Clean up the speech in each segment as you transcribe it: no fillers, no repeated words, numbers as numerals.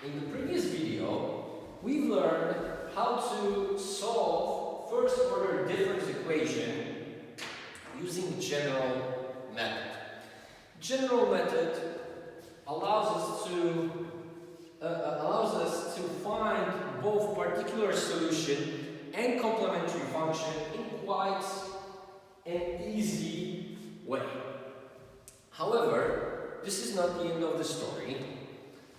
In the previous video, we've learned how to solve first-order difference equation using general method. General method allows us to find both particular solution and complementary function in quite an easy way. However, this is not the end of the story.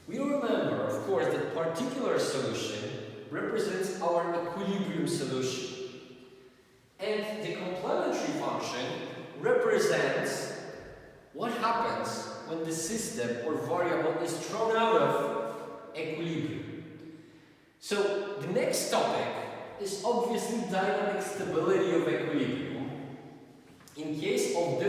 We remember, of course, that particular solution represents our equilibrium solution. And the complementary function represents what happens when the system or variable is thrown out of equilibrium. So the next topic is obviously dynamic stability of equilibrium. In case of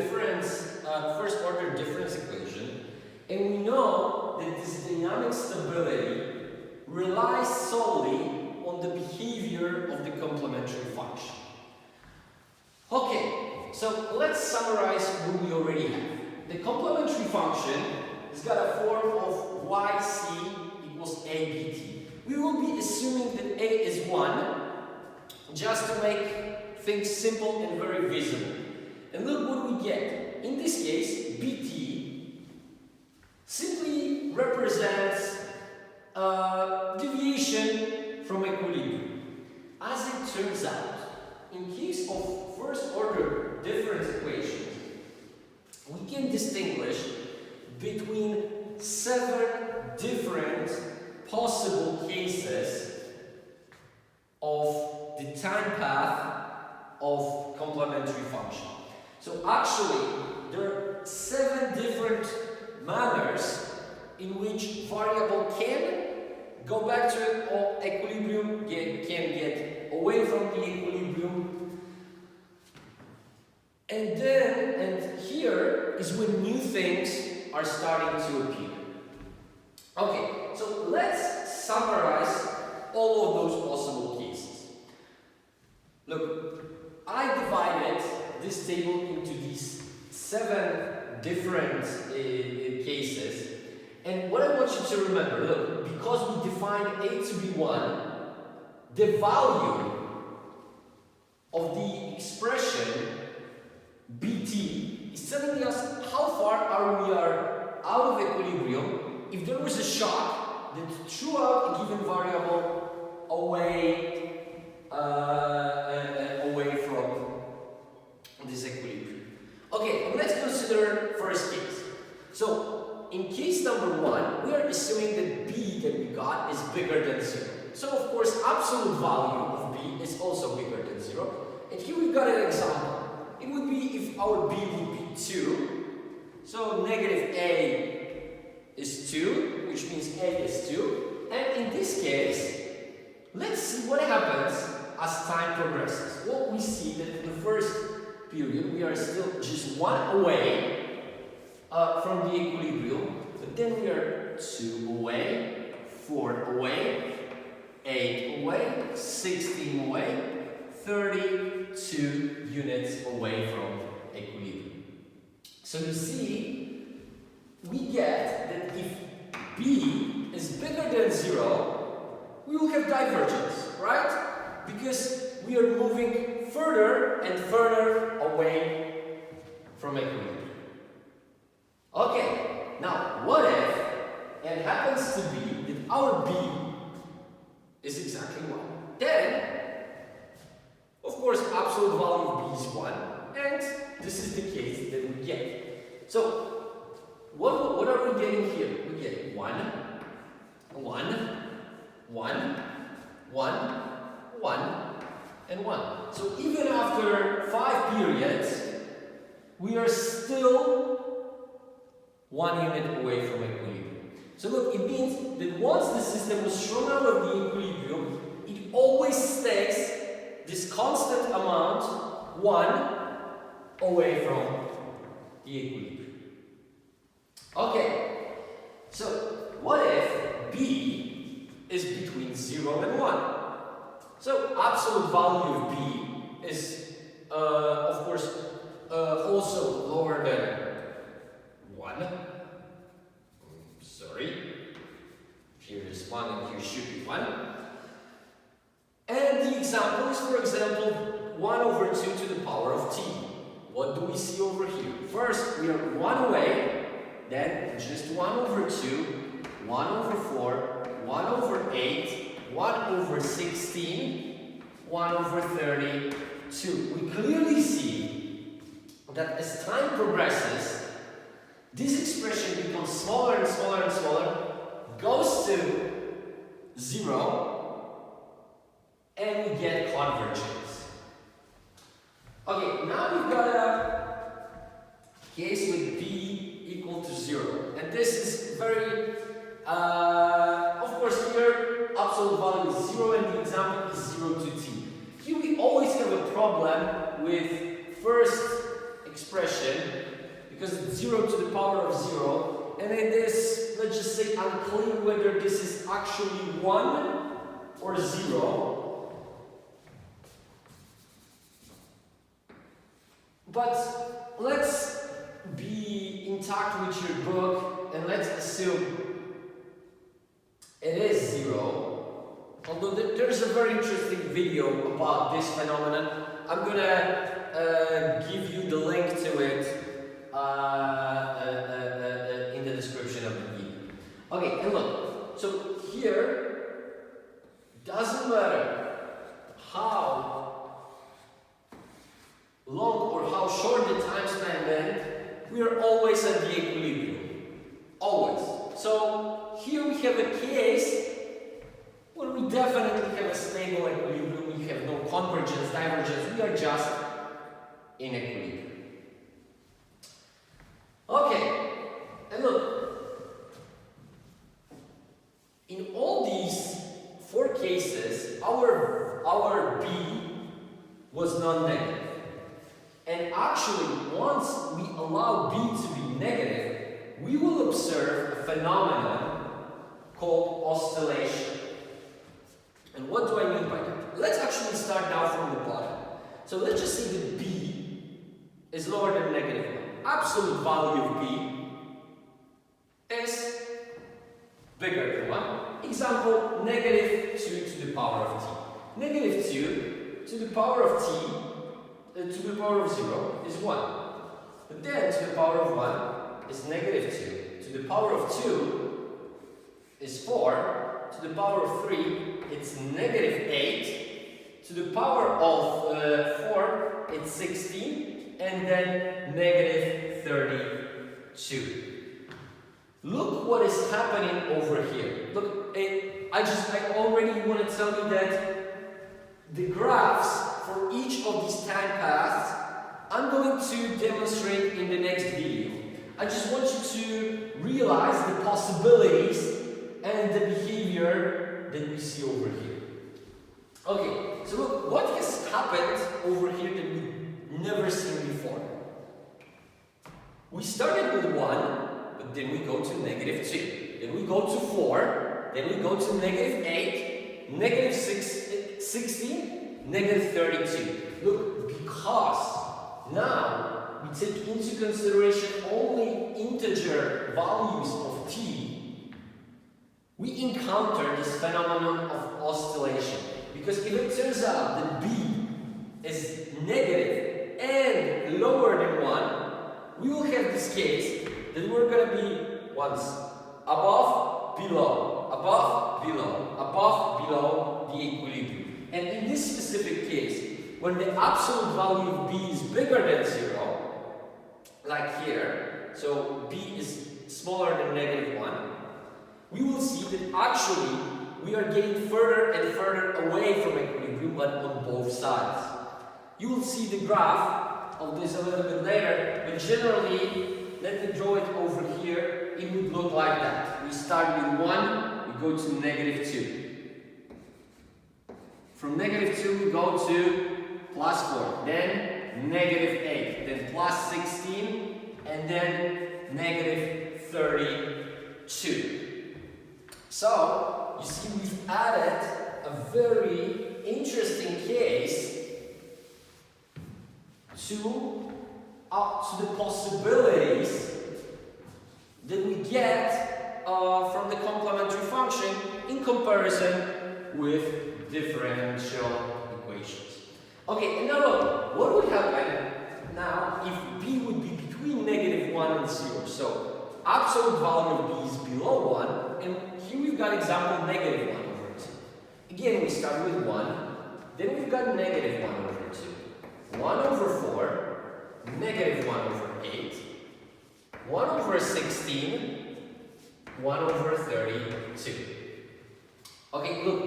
first order difference equation, and we know that this dynamic stability relies solely on the behavior of the complementary function. Okay, so let's summarize what we already have. The complementary function has got a form of yc equals abt. We will be assuming that a is 1, just to make things simple and very visible. And look what we get. In this case, bt simply represents deviation from equilibrium. As it turns out, in case of first order difference equations, we can distinguish between 7 different possible cases of the time path of complementary function. So actually, there are 7 different manners in which variable can go back to equilibrium, can get away from the equilibrium, and here is when new things are starting to appear. Okay, so let's summarize all of those possible cases. Look, I divided this table into these 7 different cases, and what I want you to remember, look, because we defined a to be 1, the value of the expression bt is telling us how far we are out of equilibrium if there was a shock that threw out a given variable away from this equilibrium. Okay, and let's consider first case. So, in case number 1, we are assuming that b that we got is bigger than 0. So, of course, absolute value of b is also bigger than 0. And here we've got an example. It would be if our b would be 2. So, negative a is 2, which means a is 2. And in this case, let's see what happens as time progresses. Well, we see that in the first period, we are still just 1 away from the equilibrium, but then we are 2 away, 4 away, 8 away, 16 away, 32 units away from equilibrium. So you see, we get that if b is bigger than 0, we will have divergence, right? Because we are moving further and further away from equilibrium. Okay, now what if it happens to be that our b is exactly 1? Then, of course, absolute value of b is 1, and this is the case that we get. So, what are we getting here? We get 1, 1, 1, 1, 1, and 1. So even after 5 periods, we are still 1 unit away from equilibrium. So look, it means that once the system was thrown out of the equilibrium, it always stays this constant amount, 1, away from the equilibrium. Okay, so what if b is between 0 and 1? So absolute value of b is, of course, also lower than 1. Sorry, here is 1 and here should be 1. And the example is, for example, 1 over 2 to the power of t. What do we see over here? First, we are 1 away, then just 1 over 2, 1 over 4, 1 over 8, 1 over 16, 1 over 32. We clearly see that as time progresses, this expression becomes smaller and smaller and smaller, goes to 0, and we get convergence. Okay, now we've got a case with b equal to 0. And this is very, of course, here absolute value is 0 and the example is 0 to t. Here we always have a problem with first expression because it's 0 to the power of 0, and it is, let's just say, unclear whether this is actually 1 or 0. But let's be intact with your book and let's assume it is 0. Although there's a very interesting video about this phenomenon. I'm gonna give you the link to it in the description of the video. Okay, and look, so here, doesn't matter how long or how short the time span then, we are always at the equilibrium. Always. So here we have a case where we definitely have a stable equilibrium, we have no convergence, divergence, we are just in equilibrium. Okay, and look, in all these 4 cases, our B was non-negative. And actually, once we allow B to be negative, we will observe a phenomenon called oscillation. And what do I mean by that? Let's actually start now from the bottom. So let's just say that B is lower than negative 1. Absolute value of B is bigger than 1. Example, negative 2 to the power of t. Negative 2 to the power of t to the power of 0 is 1. But then to the power of 1 is negative 2. To the power of 2 is 4. To the power of 3 it's negative 8. To the power of 4 it's 16. And then negative 32. Look what is happening over here. Look, I already want to tell you that the graphs for each of these time paths I'm going to demonstrate in the next video. I just want you to realize the possibilities and the behavior that we see over here. Okay, so look, what has happened over here that we've never seen before? We started with 1, but then we go to negative 2. Then we go to 4. Then we go to negative 8, negative 16, negative 32. Look, because now we take into consideration only integer values of t, we encounter this phenomenon of oscillation. Because if it turns out that b is negative and lower than 1, we will have this case that we're going to be once above, below, above, below, above, below the equilibrium. And in this specific case, when the absolute value of b is bigger than 0, like here, so b is smaller than negative 1, we will see that actually we are getting further and further away from equilibrium, but on both sides. You will see the graph of this a little bit later, but generally, let me draw it over here, it would look like that. We start with 1, we go to negative 2. From negative 2 we go to plus 4, then negative 8, then plus 16, and then negative 32. So, you see we've added a very interesting case to the possibilities that we get from the complementary function. function in comparison with differential equations. Okay, and now look, what would happen now if b would be between -1 and 0? So absolute value of b is below 1, and here we've got example -1 over 2. Again, we start with 1, then we've got -1 over 2, 1 over 4, -1 over 8, 1 over 16, 1 over 32. Okay, look,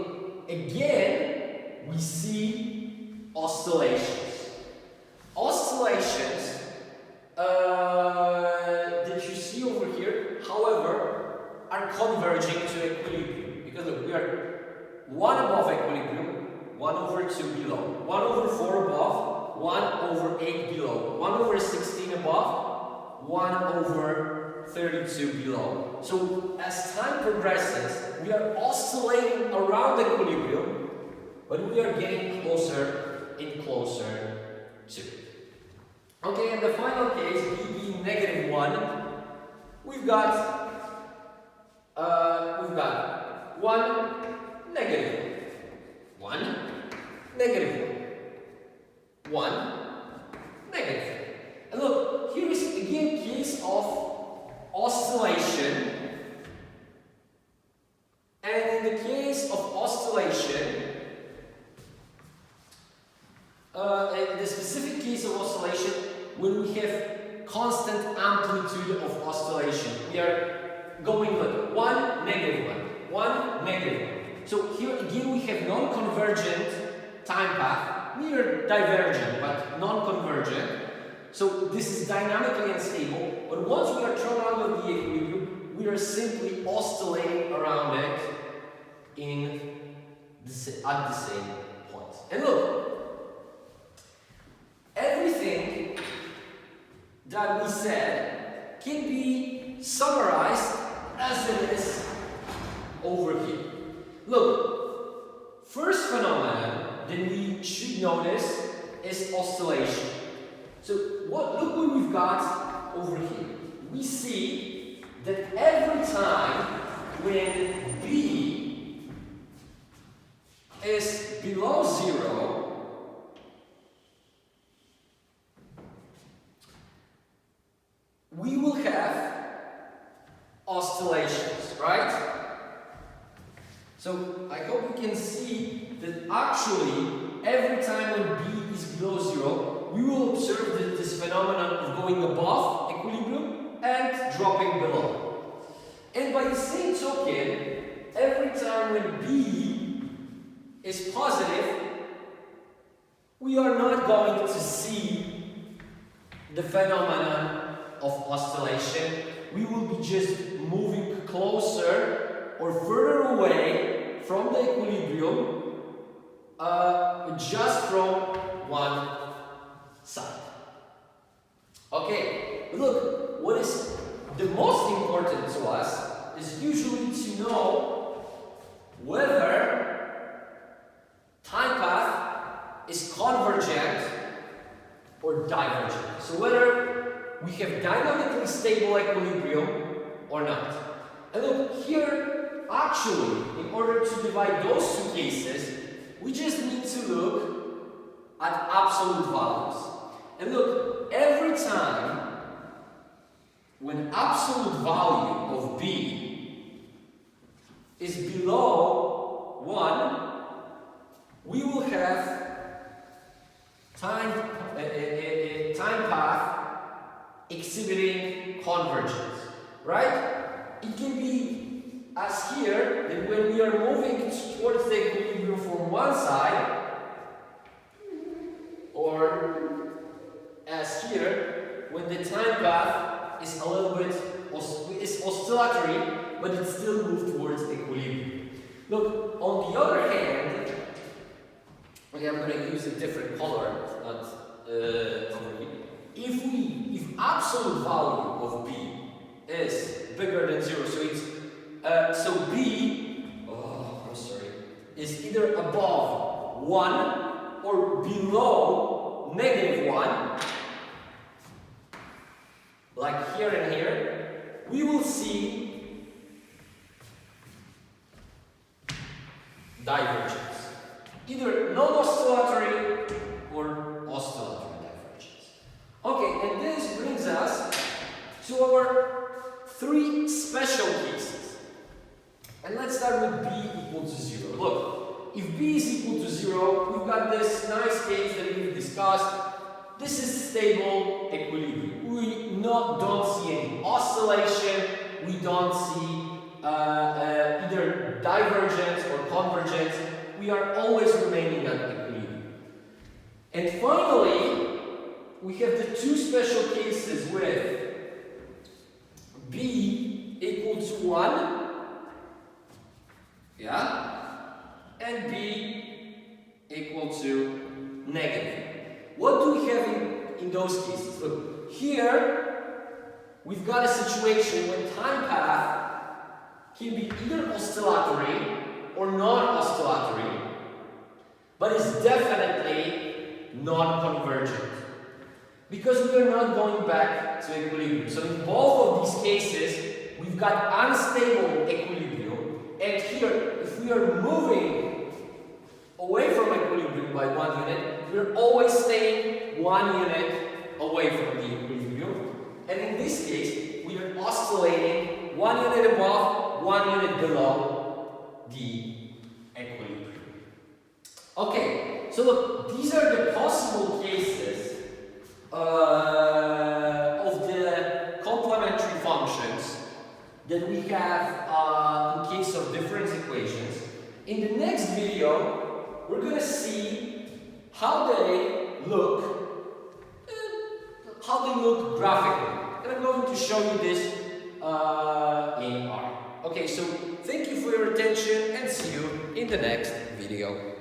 again, we see oscillations. Oscillations that you see over here, however, are converging to equilibrium. Because look, we are 1 above equilibrium, 1 over 2 below, 1 over 4 above, 1 over 8 below, 1 over 16 above, 1 over 32 below. So as time progresses, we are oscillating around equilibrium, but we are getting closer and closer to it. Okay, in the final case, b being -1, we've got 1, -1, 1, -1, 1, -1. And look, here is again case of oscillation. And in the case of oscillation, the specific case of oscillation, when we have constant amplitude of oscillation, we are going like 1, -1, 1, -1. So here again we have non-convergent time path, near divergent but non-convergent. So this is dynamically unstable, but once we are thrown out of the equilibrium, we are simply oscillating around it at the same point. And look, everything that we said can be summarized as it is over here. Look, first phenomenon that we should notice is oscillation. So look what we've got over here. We see that every time when b is below 0, we will have oscillations, right? So I hope you can see that actually every time when b is below 0, we will observe this phenomenon of going above equilibrium and dropping below. And by the same token, every time when b is positive, we are not going to see the phenomenon of oscillation. We will be just moving closer or further away from the equilibrium just from one side. Okay, look, what is the most important to us is usually to know whether time path is convergent or divergent. So whether we have dynamically stable equilibrium or not. And look, here, actually, in order to divide those two cases, we just need to look at absolute values. And look, every time when absolute value of b is below 1, we will have time path exhibiting convergence, right? It can be as here, that when we are moving towards the equilibrium from one side, or as here, when the time path is a little bit oscillatory, but it still moves towards equilibrium. Look, on the other hand, okay, I'm going to use a different color, not over here. If absolute value of b is bigger than 0, so it's so b, is either above 1 or below -1, like here and here, we will see divergence. Either non-oscillatory or oscillatory divergence. Okay, and this brings us to our three special cases. And let's start with b equal to 0. Look, if b is equal to 0, we've got this nice case that we've discussed. This is stable equilibrium. We don't see any oscillation. We don't see either divergence or convergence. We are always remaining at equilibrium. And finally, we have the two special cases with b equal to 1, yeah, and b equal to negative. What do we have in those cases? Look, here we've got a situation when time path can be either oscillatory or non-oscillatory, but is definitely non-convergent. Because we are not going back to equilibrium. So in both of these cases, we've got unstable equilibrium, and here, if we are moving away from equilibrium by 1 unit, we're always staying 1 unit away from the equilibrium. And in this case, we are oscillating 1 unit above, 1 unit below the equilibrium. Okay, so look, these are the possible cases of the complementary functions that we have in case of difference equations. In the next video, we're going to see how they look graphically. And I'm going to show you this in R. Okay, so thank you for your attention and see you in the next video.